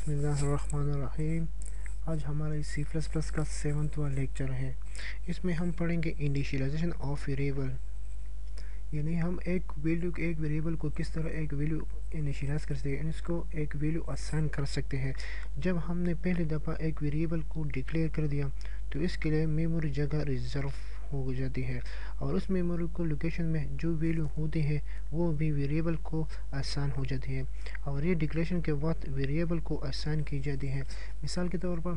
بسم اللہ الرحمن الرحیم۔ آج ہمارا سی پلس پلس کا 7واں لیکچر ہے۔ اس میں ہم پڑھیں گے انیشیلائزیشن آف ویریبل، یعنی ہم ایک ویریبل کو کس طرح ایک ویلیو انیشیلائز کر سکتے ہیں، اس کو ایک ویلیو اسائن کر سکتے ہیں۔ جب ہم نے پہلی دفعہ ایک ویریبل کو ڈکلیئر کر دیا تو اس کے لیے میموری جگہ ریزرو ہو جاتی ہے، اور اس میموری کو لوکیشن میں جو ویلیو ہوتی ہے وہ بھی ویریبل کو اسائن ہو جاتی ہے، اور یہ ڈکلیریشن کے وقت ویریبل کو اسائن کی جاتی ہے۔ مثال کے طور پر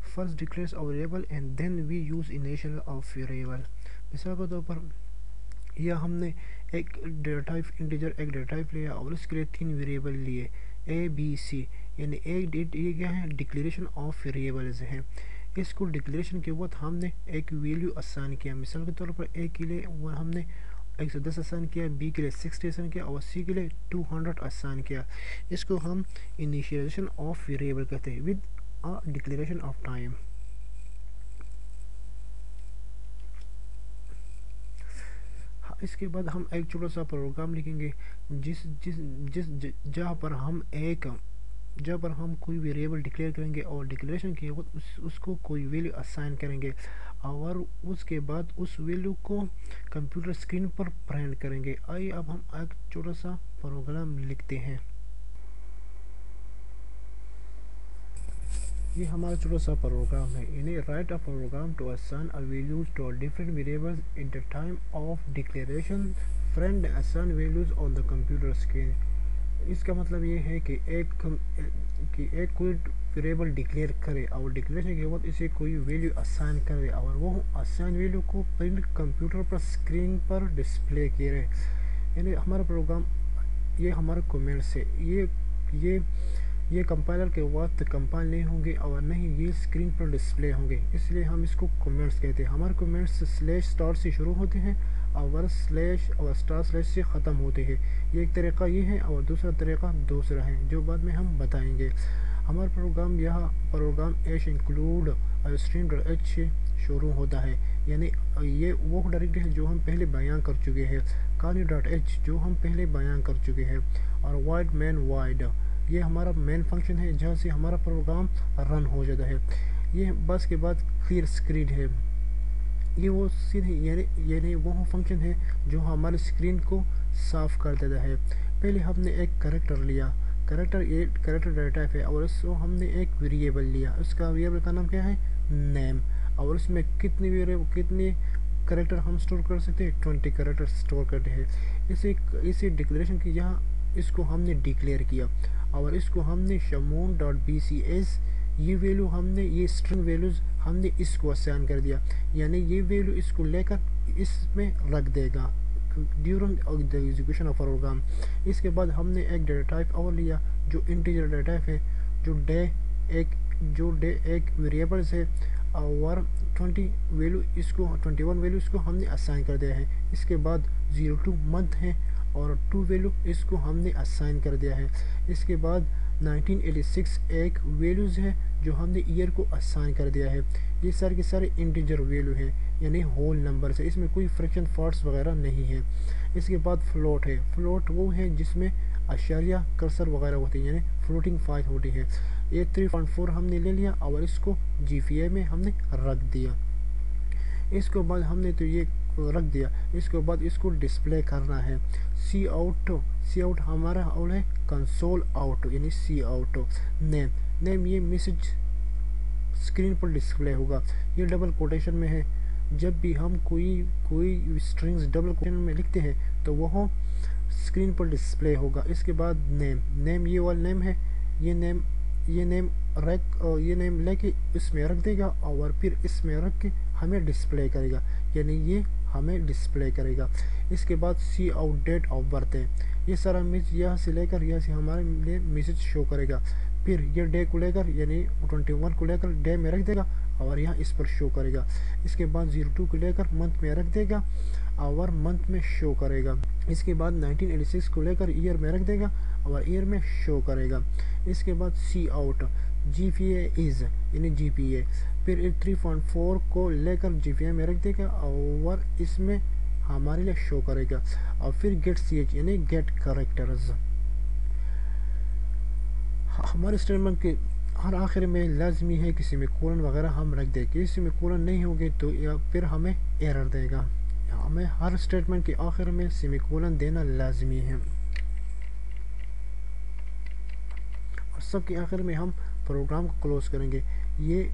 first declares a variable and then we use initial of variable۔ مثال کے طور پر یا ہم نے ایک ڈیٹا ٹائپ انٹیجر ایک ڈیٹا ٹائپ لیا اور اس کے لیے 3 ویریبل لیے ABC، یعنی یہ کیا ہے، ڈکلیریشن آف ویریبلز ہے۔ اس کو ڈکلیریشن کے وقت ہم نے ایک ویلیو اسائن کیا۔ مثال کے طور پر A کے لیے ہم نے 110 اسائن کیا، B کے لیے 60 اسائن کیا، اور C کے لیے 200 اسائن کیا۔ اس کو ہم انیشیلائزیشن آف ویریبل کہتے ہیں ود ڈکلیریشن آف ٹائم۔ اس کے بعد ہم ایک چھوٹا سا پروگرام لکھیں گے جہاں پر ہم کوئی ویریبل ڈکلیئر کریں گے اور ڈکلیریشن کے وقت اس کو کوئی ویلیو اسائن کریں گے، اور اس کے بعد اس ویلیو کو کمپیوٹر اسکرین پر پرنٹ کریں گے۔ آئیے اب ہم ایک چھوٹا سا پروگرام لکھتے ہیں۔ یہ ہمارا چھوٹا سا پروگرام ہے، یعنی write a program to assign a values to different variables at the time of declaration, print assign values on the computer screen. اس کا مطلب یہ ہے کہ ایک کوئی ویریبل ڈکلیئر کرے اور ڈکلیریشن کے بعد اسے کوئی ویلیو اسائن کرے، اور وہ اسائن ویلیو کو پرنٹ کمپیوٹر پر اسکرین پر ڈسپلے کرے۔ یعنی ہمارا پروگرام یہ ہمارا کومنٹس ہے، یہ کمپائلر کے وقت کمپائل نہیں ہوں گے اور نہیں یہ اسکرین پر ڈسپلے ہوں گے، اس لیے ہم اس کو کومنٹس کہتے ہیں۔ ہمارے کومنٹس /* سے شروع ہوتے ہیں اور // سے ختم ہوتے ہیں۔ یہ ایک طریقہ یہ ہے اور دوسرا طریقہ دوسرا ہے جو بعد میں ہم بتائیں گے۔ ہمارا پروگرام h include string.h سے شروع ہوتا ہے، یعنی یہ وہ ڈائریکٹری ہے جو ہم پہلے بیان کر چکے ہیں، kani.h جو ہم پہلے بیان کر چکے ہیں، اور void main void یہ ہمارا مین فنکشن ہے جہاں سے ہمارا پروگرام رن ہو جاتا ہے۔ یہ بس کے بعد کلیئر اسکرین ہے، یہ وہ یعنی وہ فنکشن ہے جو ہمارے اسکرین کو صاف کر دیتا ہے۔ پہلے ہم نے ایک کریکٹر لیا، کریکٹر ڈیٹا ٹائپ ہے، اور اس کو ہم نے ایک ویریبل لیا، اس کا ویریبل کا نام کیا ہے، نیم، اور اس میں کتنے کریکٹر ہم سٹور کر سکتے ہیں، 20 کریکٹر سٹور کرتے ہیں۔ اسی ڈکلیریشن کی یہاں اس کو ہم نے ڈکلیئر کیا، اور اس کو ہم نے shamoon.bcs یہ ویلیو ہم نے یہ اسٹرنگ ویلیوز ہم نے اس کو اسائن کر دیا، یعنی یہ ویلیو اس کو لے کر اس میں رکھ دے گا during the execution of program۔ اس کے بعد ہم نے ایک ڈیٹا ٹائپ اور لیا جو انٹیجر ڈیٹا ٹائپ ہے، جو ڈے ایک ویریبلز ہے، اور 21 ویلیو اس کو ہم نے اسائن کر دیا ہے۔ اس کے بعد 02 منتھ ہے اور 2 ویلیو اس کو ہم نے اسائن کر دیا ہے۔ اس کے بعد 1986 ایک ویلیوز ہے جو ہم نے ایئر کو اسائن کر دیا ہے۔ یہ سارے کے سارے انٹیجر ویلیو ہے، یعنی ہول نمبرز ہے، اس میں کوئی فریکشن فالٹس وغیرہ نہیں ہے۔ اس کے بعد فلوٹ ہے، فلوٹ وہ ہے جس میں اشاریہ کرسر وغیرہ ہوتے ہیں، یعنی فلوٹنگ فائل ہوتی ہے۔ یہ 3.4 ہم نے لے لیا اور اس کو GPA میں ہم نے رکھ دیا۔ اس کے بعد ہم نے تو یہ رکھ دیا، اس کے بعد اس کو ڈسپلے کرنا ہے۔ سی آؤٹ ہمارا اول ہے کنسول آؤٹ، یعنی سی آؤٹ۔ نیم یہ میسج اسکرین پر ڈسپلے ہوگا، یہ ڈبل کوٹیشن میں ہے۔ جب بھی ہم کوئی اسٹرنگز ڈبل کوٹیشن میں لکھتے ہیں تو وہ اسکرین پر ڈسپلے ہوگا۔ اس کے بعد نیم یہ والا نیم ہے، یہ نیم لے کے اس میں رکھ دے گا، اور پھر اس میں رکھ کے ہمیں ڈسپلے کرے گا، یعنی یہ ہمیں ڈسپلے کرے گا۔ اس کے بعد C out date of birth ہے، یہ سارا میسج یہاں سے لے کر یہاں سے ہمارے لیے میسج شو کرے گا۔ پھر یہ ڈے کو لے کر یعنی 21 کو لے کر ڈے میں رکھ دے گا اور یہاں اس پر شو کرے گا۔ اس کے بعد 02 کو لے کر منتھ میں رکھ دے گا اور منتھ میں شو کرے گا۔ اس کے بعد 1986 کو لے کر ایئر میں رکھ دے گا اور ایئر میں شو کرے گا۔ اس کے بعد سی آؤٹ GPA از یعنی GPA، پھر 3.4 کو لے کر GPA میں رکھ دے گا اور اس میں ہمارے لیے شو کرے گا، اور پھر گیٹ CH یعنی گیٹ کریکٹرز۔ ہمارے اسٹیٹمنٹ کے ہر آخر میں لازمی ہے کہ سیمی کولن وغیرہ ہم رکھ دیں کہ سیمی کولن نہیں ہوگی تو یا پھر ہمیں ایرر دے گا. ہمیں ہر اسٹیٹمنٹ کے آخر میں سیمی کولن دینا لازمی ہے. اور سب کے آخر میں ہم پروگرام کو کلوز کریں گے. یہ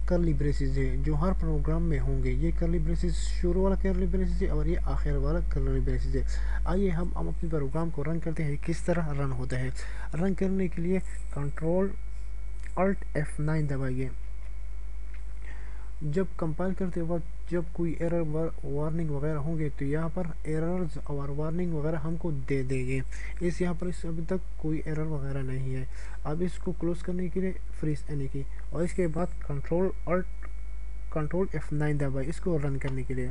کرلی بریسز ہے جو ہر پروگرام میں ہوں گے. یہ کرلی بریسز شروع والا کرلی بریسز ہے اور یہ آخر والا کرلی بریسز ہے. آئیے ہم اپنے پروگرام کو رن کرتے ہیں. کس طرح رن ہوتا ہے؟ رن کرنے کے لیے کنٹرول الٹ F9 دبائیے. جب کمپائل کرتے وقت جب کوئی ایرر وارننگ وغیرہ ہوں گے تو یہاں پر ایررز اور وارننگ وغیرہ ہم کو دے دیں گے. یہاں پر ابھی تک کوئی ایرر وغیرہ نہیں ہے. اب اس کو کلوز کرنے کے لیے فریز اینی کی اور اس کے بعد کنٹرول F9 دبائیے اس کو رن کرنے کے لیے.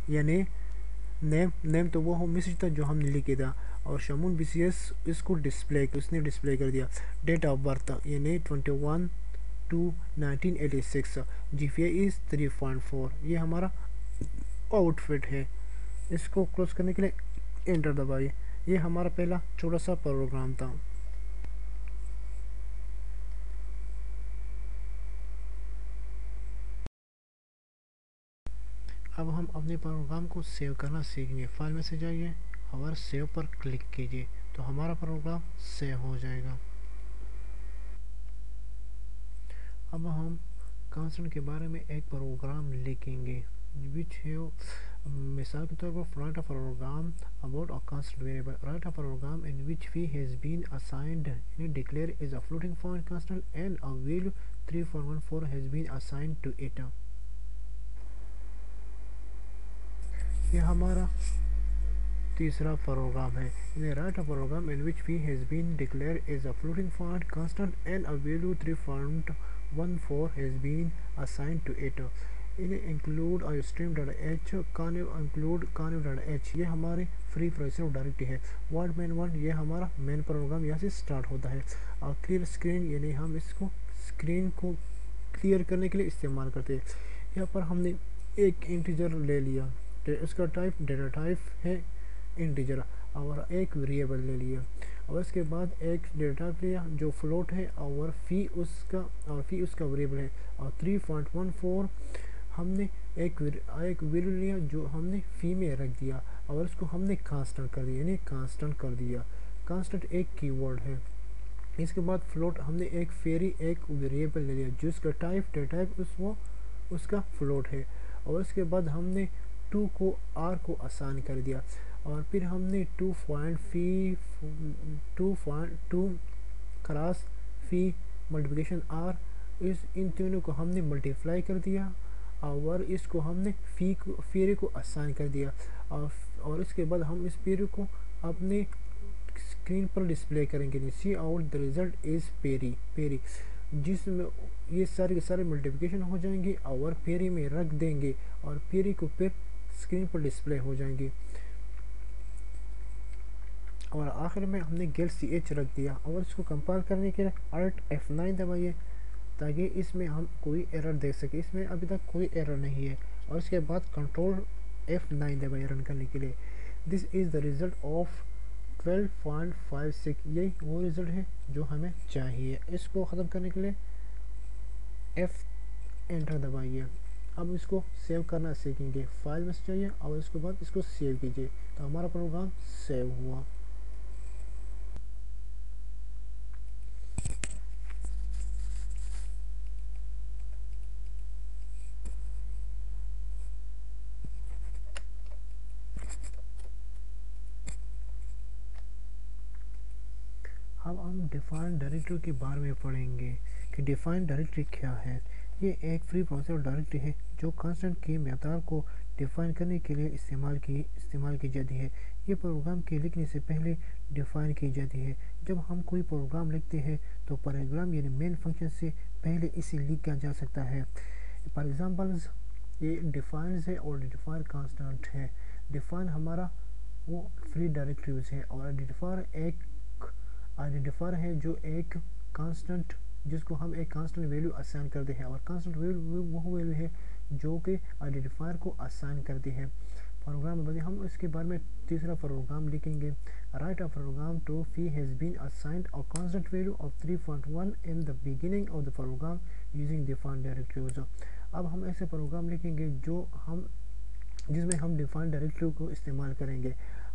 یعنی نیم تو وہ میسج تھا جو ہم نے لکھا تھا اور شمول BCS اس کو اس نے ڈسپلے کر دیا. ڈیٹ آف برتھ یعنی 21/2/1986. GPA is 3.4. یہ ہمارا آؤٹ فٹ ہے. اس کو کلوز کرنے کے لیے انٹر دبائیے. یہ ہمارا پہلا چھوٹا سا پروگرام تھا. اب ہم اپنے پروگرام کو سیو کرنا سیکھیں گے. فائل میں سے جائیے اور سیو پر کلک کیجیے تو ہمارا پروگرام سیو ہو جائے گا. اب ہم کانسٹنٹ کے بارے میں ایک پروگرام لکھیں گے which ہے مثال کے طور پر write a program about a constant variable. write a program in which fee has been assigned and declare is a floating point constant and a value 3.14 has been assigned to it. یہ ہمارا تیسرا programme ہے. write a program in which fee has been declared is a floating point constant and a value 3.14 has been assigned to it. include stream.h include conv.h. یہ ہماری free processor directory ہے. Void main 1 یہ ہمارا main program یہاں سے start ہوتا ہے. اور کلیئر اسکرین یعنی ہم اس کو اسکرین کو کلیئر کرنے کے لیے استعمال کرتے ہیں. یہاں پر ہم نے ایک انٹیجر لے لیا. اس کا ٹائپ ڈیٹا ٹائپ ہے انٹیجر اور ایک ویریبل لے لیا اور اس کے بعد ایک ڈیٹا ٹائپ لیا جو فلوٹ ہے اور فی اس کا ویریبل ہے. اور 3.14 ہم نے ایک ویلیو لیا جو ہم نے فی میں رکھ دیا اور اس کو ہم نے کانسٹنٹ کر دیا یعنی کانسٹنٹ کر دیا. کانسٹنٹ ایک کی ورڈ ہے. اس کے بعد فلوٹ ہم نے ایک ویریبل لے لیا جس کا ٹائپ ڈیٹا ٹائپ اس کا فلوٹ ہے. اور اس کے بعد ہم نے 2 کو R کو آسان کر دیا اور پھر ہم نے 2 کراس فی ملٹیپلیکیشن R ان تینوں کو ہم نے ملٹیپلائی کر دیا اور اس کو ہم نے فیری کو آسان کر دیا. اور اس کے بعد ہم اس فیری کو اپنے اسکرین پر ڈسپلے کریں گے. C out the result is پیری جس میں یہ سارے کے سارے ملٹیپلیکیشن ہو جائیں گے اور پیری میں رکھ دیں گے اور پیری کو پھر اسکرین پر ڈسپلے ہو جائیں گے. اور آخر میں ہم نے گیٹ CH رکھ دیا اور اس کو کمپائل کرنے کے لیے الٹ F9 دبائیے تاکہ اس میں ہم کوئی ایرر دیکھ سکیں. اس میں ابھی تک کوئی ایرر نہیں ہے. اور اس کے بعد کنٹرول F9 دبائیے رن کرنے کے لیے. دس از دا ریزلٹ آف 12.56. یہی وہ ریزلٹ ہے جو ہمیں چاہیے. اس کو ختم کرنے کے لیے انٹر دبائیے. اب اس کو سیو کرنا سیکھیں گے. فائل میں سے جائیے اور اس کے بعد اس کو سیو کیجیے تو ہمارا پروگرام سیو ہوا. اب ہم ڈیفائن ڈائریکٹری کے بارے میں پڑھیں گے کہ ڈیفائن ڈائریکٹری کیا ہے. یہ ایک فری پروسیسر ڈائریکٹری ہے جو کانسٹنٹ کی مقدار کو ڈیفائن کرنے کے لیے استعمال کی جاتی ہے. یہ پروگرام کے لکھنے سے پہلے ڈیفائن کی جاتی ہے. جب ہم کوئی پروگرام لکھتے ہیں تو پروگرام یعنی مین فنکشن سے پہلے اسے لکھا جا سکتا ہے. فار ایگزامپلز یہ ڈیفائنز ہے اور ڈیفائن کانسٹنٹ ہے. ڈیفائن ہمارا وہ فری ڈائریکٹریز ہے اور آئیڈینٹیفائر ہے جو ایک کانسٹنٹ جس کو ہم ایک کانسٹنٹ ویلیو اسائن کرتے ہیں اور کانسٹنٹ ویلیو وہ ویلیو ہے جو کہ آئیڈینٹیفائر کو اسائن کرتی ہے. پروگرام بتائیے. ہم اس کے بارے میں تیسرا پروگرام لکھیں گے. Write a program to pi has been assigned a constant value of 3.1 in the beginning of the program using defined directories. اب ہم ایسے پروگرام لکھیں گے جس میں ہم ڈیفائنڈ ڈائریکٹری کو استعمال کریں گے.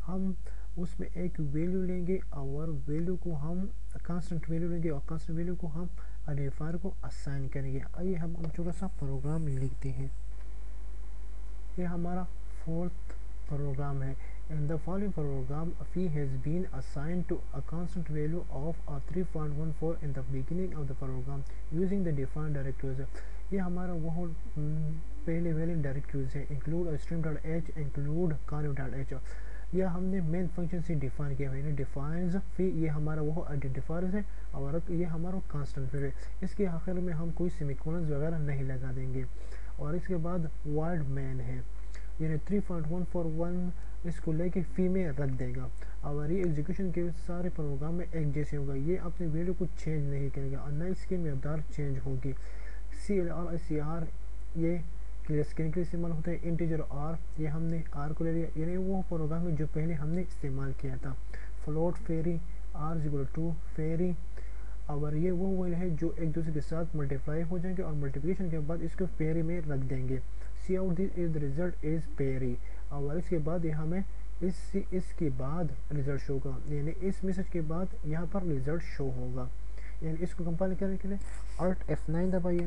ہم اس میں ایک ویلیو لیں گے اور ویلیو کو ہم کانسٹنٹ ویلیو لیں گے اور کانسٹنٹ ویلیو کو ہم آئیڈینٹیفائر کو اسائن کریں گے. آئیے ہم چھوٹا سا پروگرام لکھتے ہیں. یہ ہمارا فورتھ پروگرام ہے. In the following program, phi has been assigned to a constant value of 3.14 in the beginning of the program using the defined directories. یہ ہمارا وہ پہلے والی ڈائریکٹریز ہے. include stream.h, include conv.h. یہ ہم نے مین فنکشن سے ڈیفائن کیا ہے. ڈیفائنز فی یہ ہمارا وہ آئیڈینٹیفائرز ہے اور یہ ہمارا کانسٹنٹ ہے. اس کے آخر میں ہم کوئی سیمی کولنز وغیرہ نہیں لگا دیں گے. اور اس کے بعد وائڈ مین ہے, یعنی 3.141 اس کو لے کے فی میں رکھ دے گا. اور یہ ایگزیکیوشن کے سارے پروگرام میں ایک جیسے ہوگا. یہ اپنے ویلیو کو چینج نہیں کرے گا اور نہ اس کی مقدار چینج ہوگی. CLR یہ اسکرین کے لیے استعمال ہوتا ہے. انٹیجر آر یہ ہم نے آر کو لے لیا, یعنی وہ پروگرام ہے جو پہلے ہم نے استعمال کیا تھا. فلوٹ فیری R=2 فیری, اور یہ وہ ویل ہے جو ایک دوسرے کے ساتھ ملٹیپلائی ہو جائیں گے اور ملٹیپلیکیشن کے بعد اس کو پیری میں رکھ دیں گے. C out is result is پیری, اور اس کے بعد یہ ہمیں اس کے بعد ریزلٹ شو ہوگا, یعنی اس میسج کے بعد یہاں پر ریزلٹ شو ہوگا. یعنی اس کو کمپائل کرنے کے لیے Alt F9 دبائیے.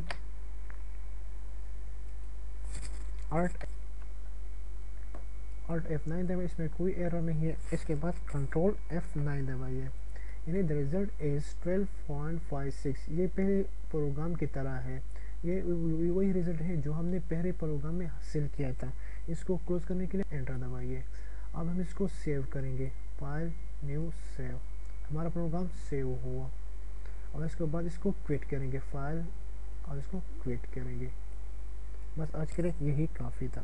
Alt F9 دبائیے, اس میں کوئی ایرر نہیں ہے. اس کے بعد Control F9 دبائیے. یعنی the result is 12.56. یہ پہلے پروگرام کی طرح ہے. یہ وہی ریزلٹ ہے جو ہم نے پہلے پروگرام میں حاصل کیا تھا. اس کو کلوز کرنے کے لیے انٹر دبائیے. اب ہم اس کو سیو کریں گے. فائل نیو سیو, ہمارا پروگرام سیو ہوا. اور اس کے بعد اس کو کوئٹ کریں گے. فائل اور اس کو کوئٹ کریں گے. بس آج کے لیے یہی کافی تھا.